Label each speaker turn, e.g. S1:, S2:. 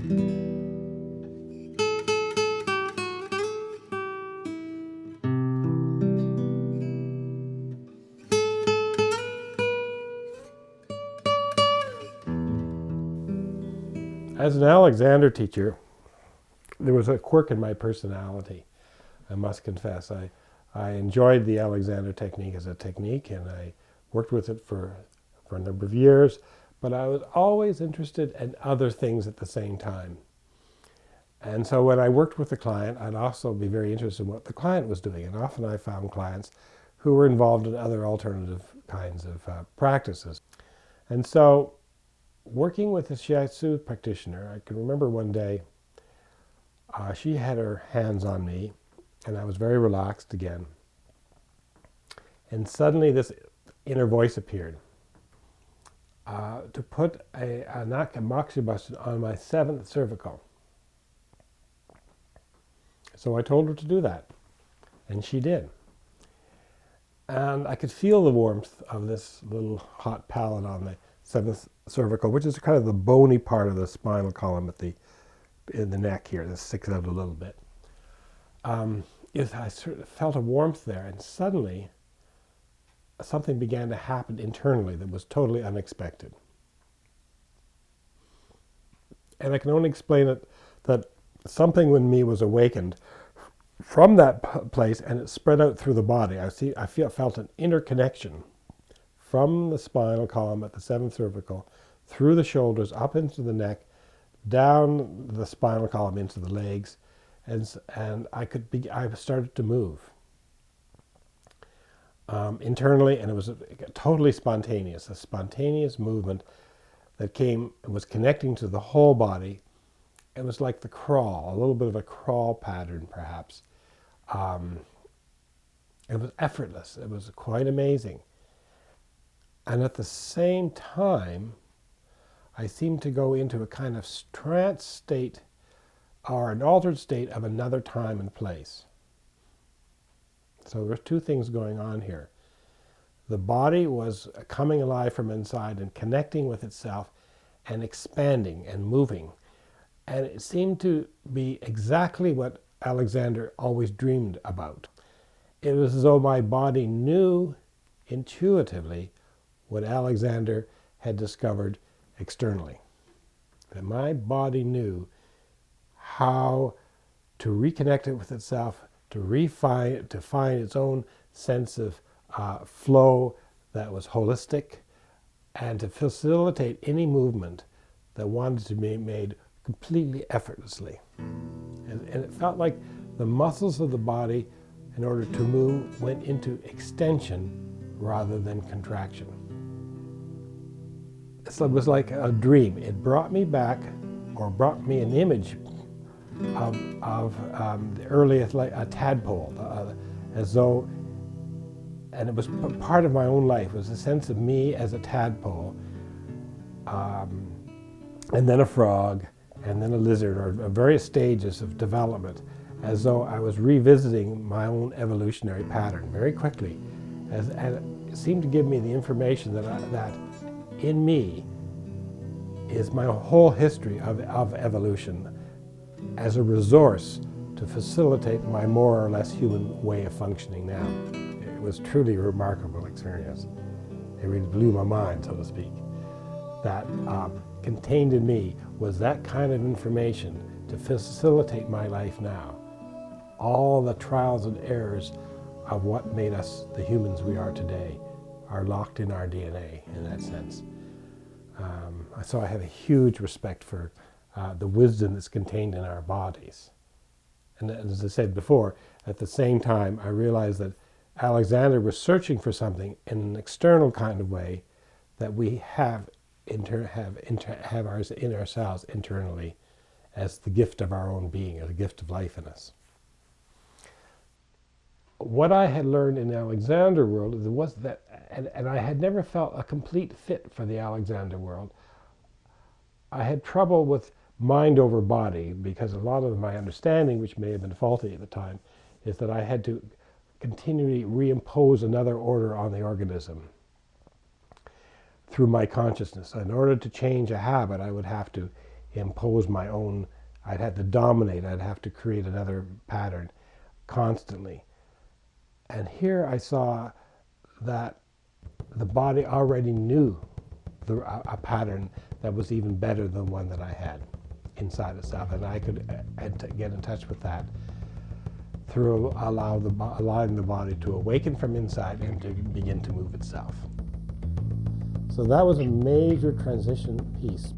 S1: As an Alexander teacher, there was a quirk in my personality, I must confess. I enjoyed the Alexander technique as a technique, and I worked with it for a number of years, but I was always interested in other things at the same time. And so when I worked with the client, I'd also be very interested in what the client was doing, and often I found clients who were involved in other alternative kinds of practices. And so working with a shiatsu practitioner, I can remember one day she had her hands on me, and I was very relaxed again. And suddenly this inner voice appeared to put a moxibustion on my 7th cervical. So I told her to do that, and she did. And I could feel the warmth of this little hot pallet on the 7th cervical, which is kind of the bony part of the spinal column in the neck here that sticks out a little bit. I sort of felt a warmth there, and suddenly something began to happen internally that was totally unexpected. And I can only explain it that something in me was awakened from that place, and it spread out through the body. I felt an interconnection from the spinal column at the 7th cervical, through the shoulders, up into the neck, down the spinal column into the legs, and I started to move internally, and it was totally spontaneous, a spontaneous movement that was connecting to the whole body. It was like the crawl, a little bit of a crawl pattern, perhaps. It was effortless. It was quite amazing. And at the same time, I seemed to go into a kind of trance state, or an altered state of another time and place. So there were two things going on here. The body was coming alive from inside and connecting with itself and expanding and moving. And it seemed to be exactly what Alexander always dreamed about. It was as though my body knew intuitively what Alexander had discovered externally. That my body knew how to reconnect it with itself, to find its own sense of flow that was holistic, and to facilitate any movement that wanted to be made completely effortlessly. And it felt like the muscles of the body, in order to move, went into extension rather than contraction. So it was like a dream. It brought me back, or brought me an image of the earliest, like a tadpole, as though, and it was part of my own life. It was a sense of me as a tadpole, and then a frog, and then a lizard, or various stages of development, as though I was revisiting my own evolutionary pattern very quickly, and it seemed to give me the information that in me is my whole history of evolution as a resource to facilitate my more or less human way of functioning now. It was truly a remarkable experience. It really blew my mind, so to speak. That contained in me was that kind of information to facilitate my life now. All the trials and errors of what made us the humans we are today are locked in our DNA in that sense. So I have a huge respect for the wisdom that's contained in our bodies. And as I said before, at the same time, I realized that Alexander was searching for something in an external kind of way that we have ours in ourselves internally as the gift of our own being, as a gift of life in us. What I had learned in the Alexander world was that, and I had never felt a complete fit for the Alexander world. I had trouble with mind over body, because a lot of my understanding, which may have been faulty at the time, is that I had to continually reimpose another order on the organism through my consciousness. In order to change a habit, I would have to impose my own. I'd have to dominate. I'd have to create another pattern constantly. And here I saw that the body already knew a pattern that was even better than one that I had inside itself, and I could get in touch with that through allowing the body to awaken from inside and to begin to move itself. So that was a major transition piece.